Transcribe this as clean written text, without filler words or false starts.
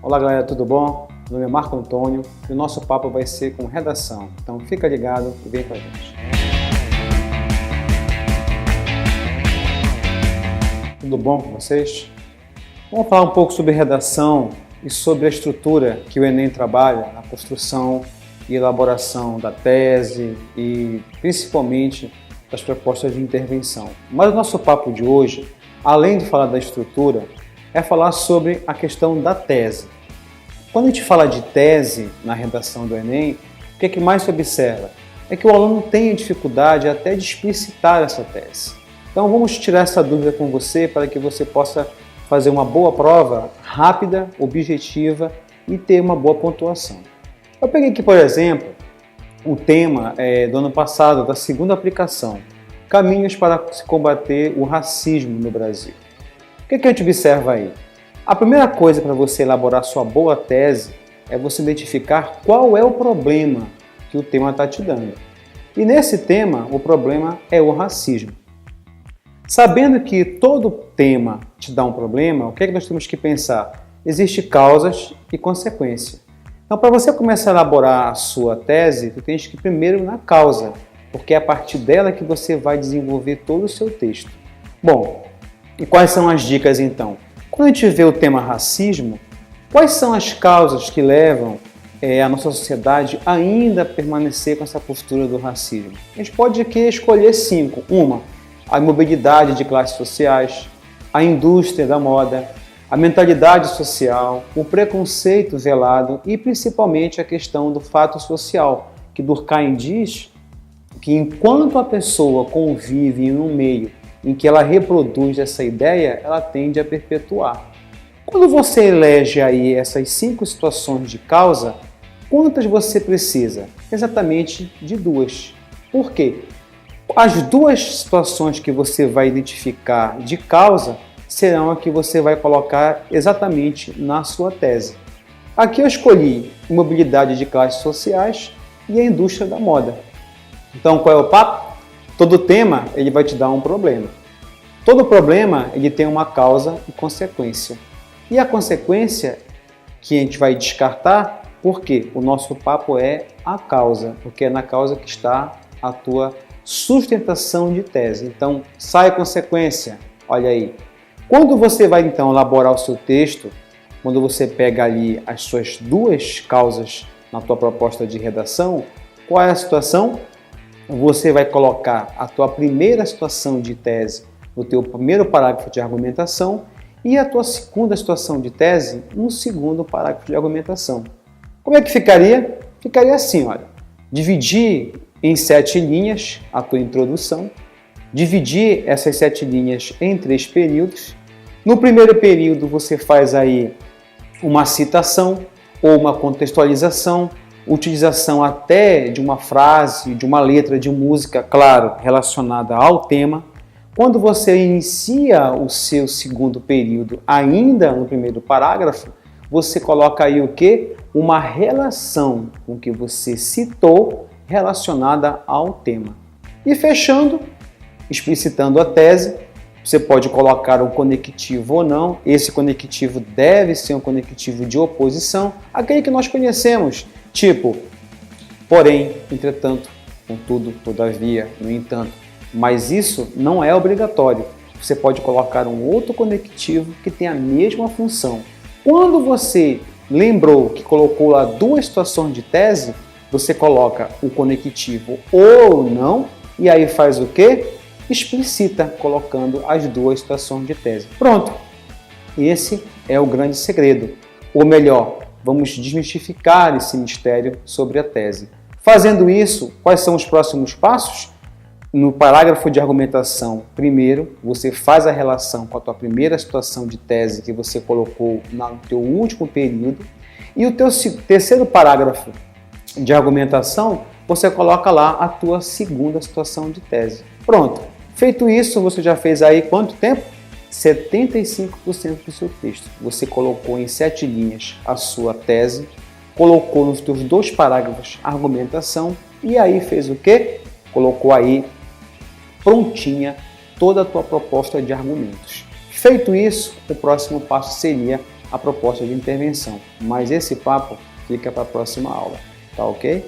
Olá galera, tudo bom? Meu nome é Marco Antônio e o nosso papo vai ser com redação. Então fica ligado e vem com a gente. Tudo bom com vocês? Vamos falar um pouco sobre redação e sobre a estrutura que o Enem trabalha na construção e elaboração da tese e principalmente das propostas de intervenção. Mas o nosso papo de hoje, além de falar da estrutura, é falar sobre a questão da tese. Quando a gente fala de tese na redação do Enem, o que é que mais se observa? É que o aluno tem dificuldade até de explicitar essa tese. Então vamos tirar essa dúvida com você para que você possa fazer uma boa prova, rápida, objetiva e ter uma boa pontuação. Eu peguei aqui, por exemplo, o tema do ano passado, da segunda aplicação, Caminhos para se combater o racismo no Brasil. O que a gente observa aí? A primeira coisa para você elaborar sua boa tese é você identificar qual é o problema que o tema está te dando. E nesse tema, o problema é o racismo. Sabendo que todo tema te dá um problema, o que é que nós temos que pensar? Existem causas e consequências. Então, para você começar a elaborar a sua tese, você tem que ir primeiro na causa, porque é a partir dela que você vai desenvolver todo o seu texto. Bom, e quais são as dicas então? Quando a gente vê o tema racismo, quais são as causas que levam a nossa sociedade ainda a permanecer com essa postura do racismo? A gente pode aqui escolher 5. Uma, a mobilidade de classes sociais, a indústria da moda, a mentalidade social, o preconceito velado e principalmente a questão do fato social, que Durkheim diz que enquanto a pessoa convive em um meio em que ela reproduz essa ideia, ela tende a perpetuar. Quando você elege aí essas 5 situações de causa, quantas você precisa? Exatamente de 2. Por quê? As 2 situações que você vai identificar de causa serão a que você vai colocar exatamente na sua tese. Aqui eu escolhi mobilidade de classes sociais e a indústria da moda. Então qual é o papo? Todo tema ele vai te dar um problema. Todo problema ele tem uma causa e consequência. E a consequência que a gente vai descartar, porque o nosso papo é a causa, porque é na causa que está a tua sustentação de tese. Então, sai a consequência. Olha aí. Quando você vai então elaborar o seu texto, quando você pega ali as suas 2 causas na tua proposta de redação, qual é a situação? Você vai colocar a tua primeira situação de tese no teu primeiro parágrafo de argumentação e a tua segunda situação de tese no segundo parágrafo de argumentação. Como é que ficaria? Ficaria assim, olha. Dividir em 7 linhas a tua introdução, dividir essas 7 linhas em 3 períodos. No primeiro período você faz aí uma citação ou uma contextualização, utilização até de uma frase, de uma letra de música, claro, relacionada ao tema. Quando você inicia o seu segundo período, ainda no primeiro parágrafo, você coloca aí o quê? Uma relação com o que você citou relacionada ao tema. E fechando, explicitando a tese, você pode colocar um conectivo ou não. Esse conectivo deve ser um conectivo de oposição, aquele que nós conhecemos, tipo, porém, entretanto, contudo, todavia, no entanto. Mas isso não é obrigatório. Você pode colocar um outro conectivo que tem a mesma função. Quando você lembrou que colocou lá 2 situações de tese, você coloca o conectivo ou não e aí faz o quê? Explicita, colocando as 2 situações de tese. Pronto! Esse é o grande segredo. Ou melhor, vamos desmistificar esse mistério sobre a tese. Fazendo isso, quais são os próximos passos? No parágrafo de argumentação, primeiro, você faz a relação com a tua primeira situação de tese que você colocou no teu último período. E o teu terceiro parágrafo de argumentação, você coloca lá a tua segunda situação de tese. Pronto. Feito isso, você já fez aí quanto tempo? 75% do seu texto. Você colocou em 7 linhas a sua tese, colocou nos teus 2 parágrafos a argumentação e aí fez o quê? Colocou aí prontinha toda a tua proposta de argumentos. Feito isso, o próximo passo seria a proposta de intervenção. Mas esse papo fica para a próxima aula, tá ok?